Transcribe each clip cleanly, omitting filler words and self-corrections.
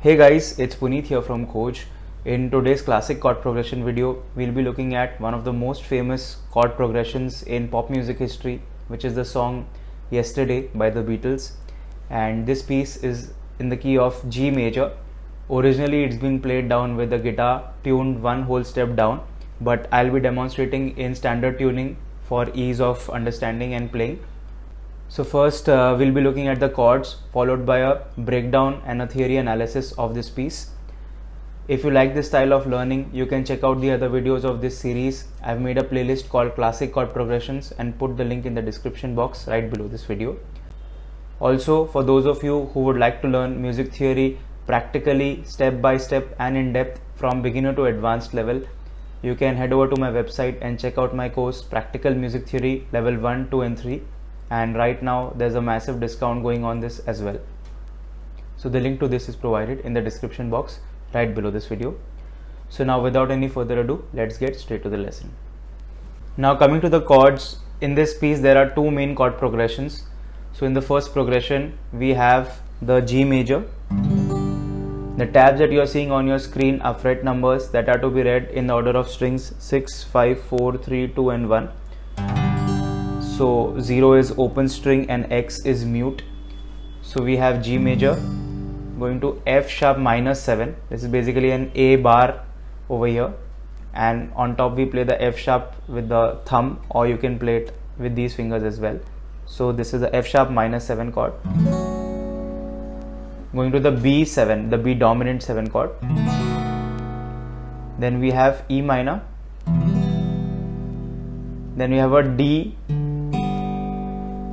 Hey guys, it's Puneet here from Chord. In today's classic chord progression video, we'll be looking at one of the most famous chord progressions in pop music history, which is the song Yesterday by the Beatles. And this piece is in the key of G major. Originally, it's been played down with the guitar tuned one whole step down, but I'll be demonstrating in standard tuning for ease of understanding and playing. So first we'll be looking at the chords, followed by a breakdown and a theory analysis of this piece. If you like this style of learning, you can check out the other videos of this series. I've made a playlist called Classic Chord Progressions and put the link in the description box right below this video. Also, for those of you who would like to learn music theory practically, step by step and in depth from beginner to advanced level, you can head over to my website and check out my course Practical Music Theory Level 1, 2 and 3. And right now there's a massive discount going on this as well. So the link to this is provided in the description box right below this video. So now without any further ado, let's get straight to the lesson. Now coming to the chords, in this piece there are two main chord progressions. So in the first progression we have the G major. The tabs that you are seeing on your screen are fret numbers that are to be read in the order of strings 6, 5, 4, 3, 2 and 1. So 0 is open string and X is mute. So we have G major going to F sharp minus 7. This is basically an A bar over here, and on top we play the F sharp with the thumb, or you can play it with these fingers as well. So this is the F sharp minus 7 chord. Going to the B7, the B dominant 7 chord. Then we have E minor. Then we have a D.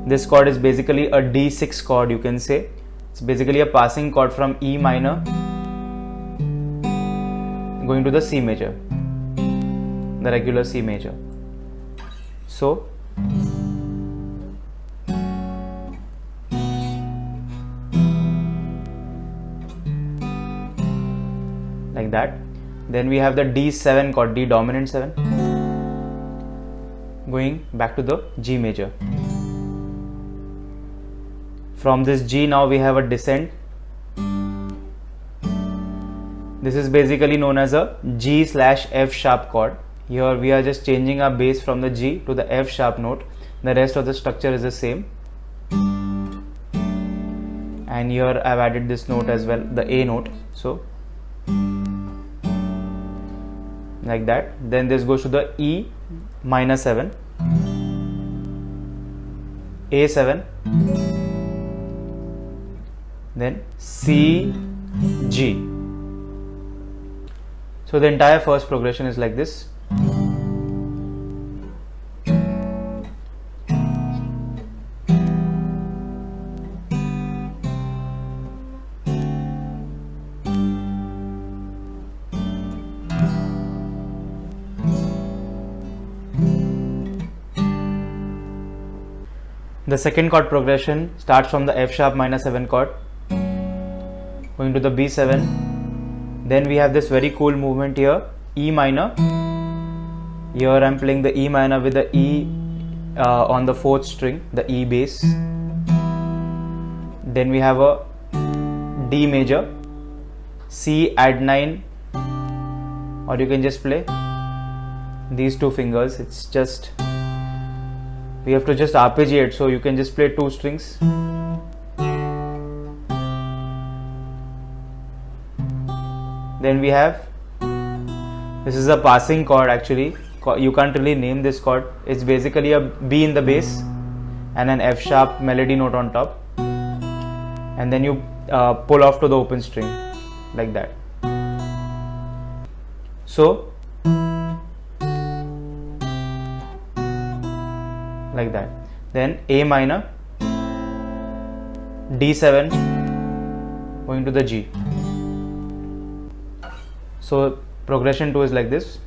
This chord is basically a D6 chord, you can say. It's basically a passing chord from E minor going to the C major, the regular C major. So like that. Then we have the D7 chord, D dominant 7, going back to the G major. From this G now we have a descent. This is basically known as a G/F sharp chord. Here we are just changing our bass from the G to the F sharp note. The rest of the structure is the same. And here I've added this note as well, the A note. So like that. Then this goes to the E minor 7, A7, then C, G. So the entire first progression is like this. The second chord progression starts from the F sharp minor 7 chord, going to the B7. Then we have this very cool movement here, E minor. Here I am playing the E minor with the E on the 4th string, the E bass. Then we have a D major, C add 9, or you can just play these two fingers. It's just, we have to just arpeggiate, so you can just play two strings. Then we have, this is a passing chord actually, you can't really name this chord. It's basically a B in the bass and an F sharp melody note on top, and then you pull off to the open string like that. So like that. Then A minor, D7 going to the G. So progression 2 is like this.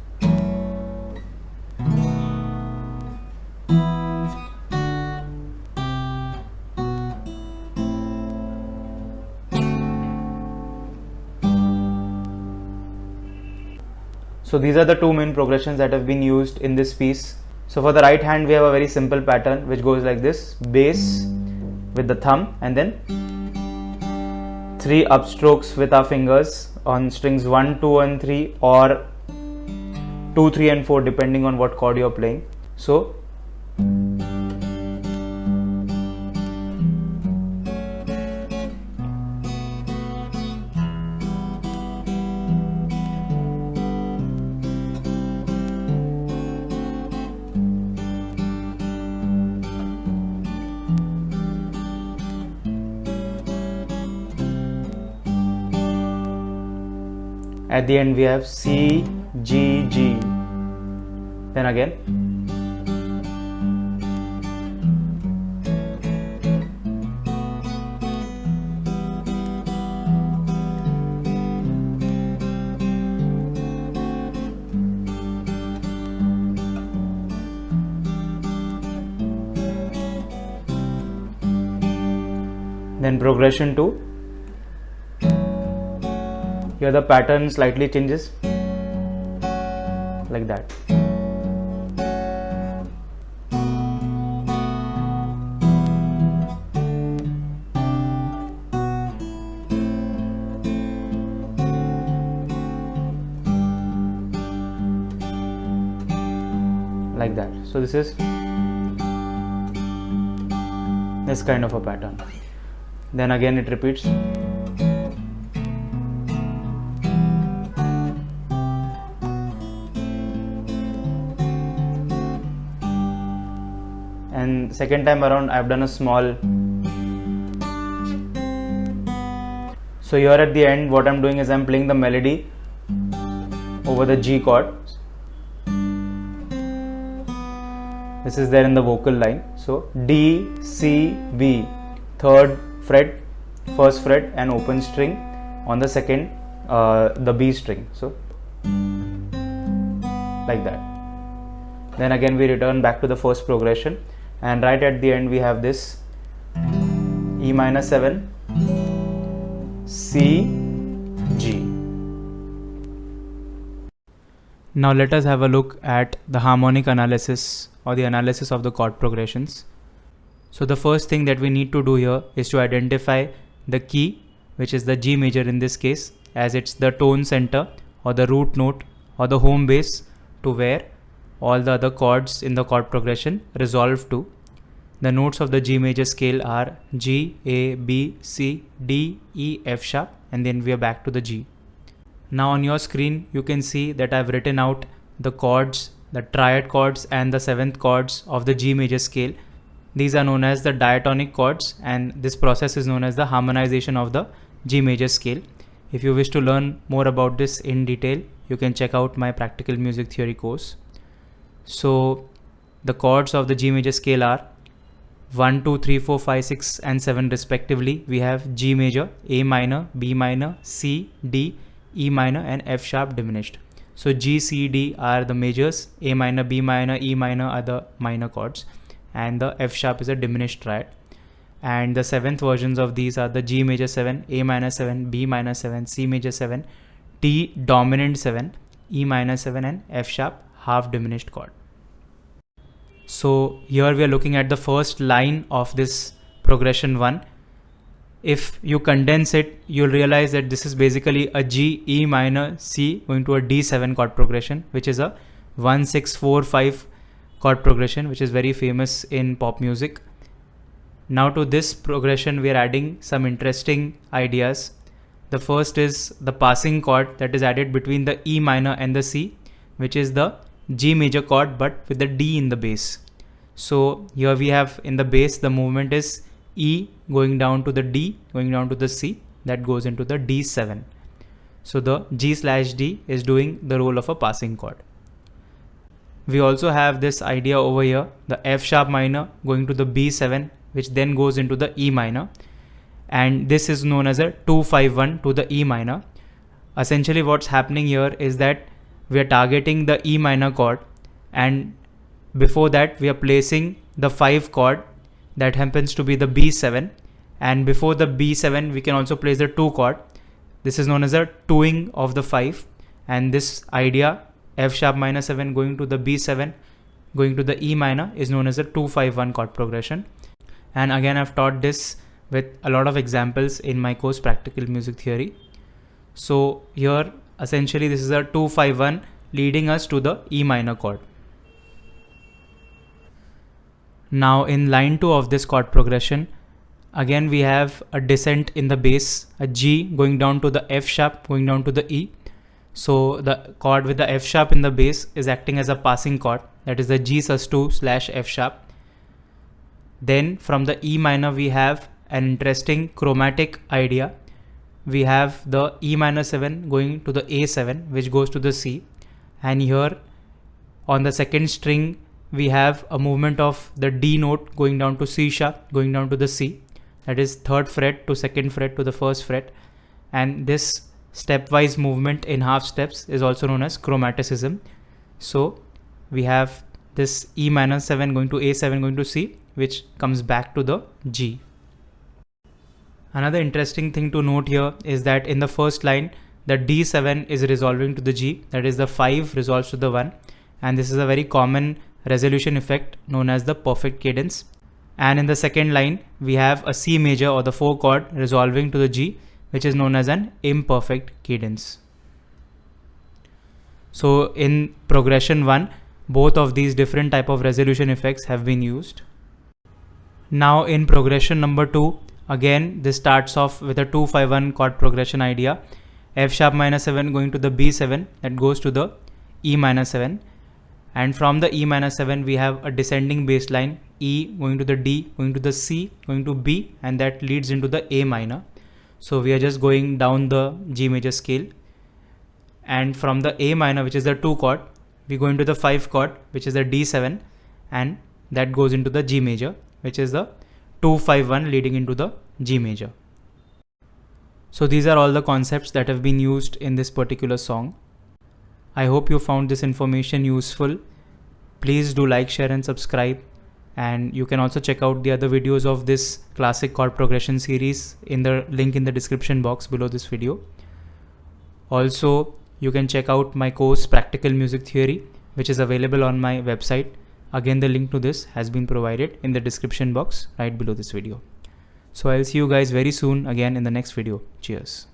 So these are the two main progressions that have been used in this piece. So for the right hand we have a very simple pattern which goes like this: bass with the thumb and then 3 upstrokes with our fingers on strings 1, 2 and 3, or 2, 3 and 4 depending on what chord you're playing. So at the end we have C, G, G. Then again progression 2. Here the pattern slightly changes like that. Like that. So this is this kind of a pattern. Then again it repeats. And second time around I've done a small. So here at the end what I'm doing is I'm playing the melody over the G chord. This is there in the vocal line. So D, C, B, third fret, first fret and open string on the second, the B string. So like that. Then again we return back to the first progression, and right at the end we have this E minor 7, C, G. Now let us have a look at the harmonic analysis or the analysis of the chord progressions. So the first thing that we need to do here is to identify the key, which is the G major in this case, as it's the tone center or the root note or the home base to where all the other chords in the chord progression resolve to. The notes of the G major scale are G, A, B, C, D, E, F sharp, and then we are back to the G. Now on your screen you can see that I've written out the chords, the triad chords and the seventh chords of the G major scale. These are known as the diatonic chords, and this process is known as the harmonization of the G major scale. If you wish to learn more about this in detail, you can check out my practical music theory course. So the chords of the G major scale are 1, 2, 3, 4, 5, 6 and 7 respectively. We have G major, A minor, B minor, C, D, E minor and F sharp diminished. So G, C, D are the majors, A minor, B minor, E minor are the minor chords, and the F sharp is a diminished triad. And the seventh versions of these are the G major 7, A minor 7, B minor 7, C major 7, D dominant 7, E minor 7 and F sharp half diminished chord. So here we are looking at the first line of this progression 1. If you condense it, you'll realize that this is basically a G, E minor, C going to a D7 chord progression, which is a 1, 6, 4, 5 chord progression, which is very famous in pop music. Now to this progression we are adding some interesting ideas. The first is the passing chord that is added between the E minor and the C, which is the G major chord but with the D in the bass. So here we have in the bass the movement is E going down to the D, going down to the C, that goes into the D7. So the G/D is doing the role of a passing chord. We also have this idea over here, the F sharp minor going to the B7, which then goes into the E minor, and this is known as a 2-5-1 to the E minor. Essentially what's happening here is that we are targeting the E minor chord, and before that we are placing the 5 chord that happens to be the B7, and before the B7 we can also place the 2 chord. This is known as a 2ing of the 5, and this idea F sharp minor 7 going to the B7 going to the E minor is known as a 2-5-1 chord progression. And again I've taught this with a lot of examples in my course Practical Music Theory. So here essentially this is a 2-5-1 leading us to the E minor chord. Now in line 2 of this chord progression, again we have a descent in the bass, a G going down to the F sharp, going down to the E. So the chord with the F sharp in the bass is acting as a passing chord, that is the G sus2 / F sharp. Then from the E minor we have an interesting chromatic idea. We have the E minor 7 going to the A7, which goes to the C, and here on the second string we have a movement of the D note going down to C sharp, going down to the C, that is 3rd fret to 2nd fret to the 1st fret, and this stepwise movement in half steps is also known as chromaticism. So we have this E minor 7 going to A7 going to C, which comes back to the G. Another interesting thing to note here is that in the first line the D7 is resolving to the G, that is the 5 resolves to the 1, and this is a very common resolution effect known as the perfect cadence. And in the second line we have a C major or the 4 chord resolving to the G, which is known as an imperfect cadence. So in progression 1, both of these different type of resolution effects have been used. Now in progression number 2, again this starts off with a 2-5-1 chord progression idea. F sharp minor 7 going to the B7, that goes to the E minor 7, and from the E minor 7 we have a descending bass line, E going to the D, going to the C, going to B, and that leads into the A minor. So we are just going down the G major scale, and from the A minor, which is the 2 chord, we go into the 5 chord, which is the D7, and that goes into the G major, which is the 2-5-1 leading into the G major. So these are all the concepts that have been used in this particular song. I hope you found this information useful. Please do like, share and subscribe, and you can also check out the other videos of this classic chord progression series in the link in the description box below this video. Also, you can check out my course Practical Music Theory, which is available on my website. Again, the link to this has been provided in the description box right below this video. So I'll see you guys very soon again in the next video. Cheers.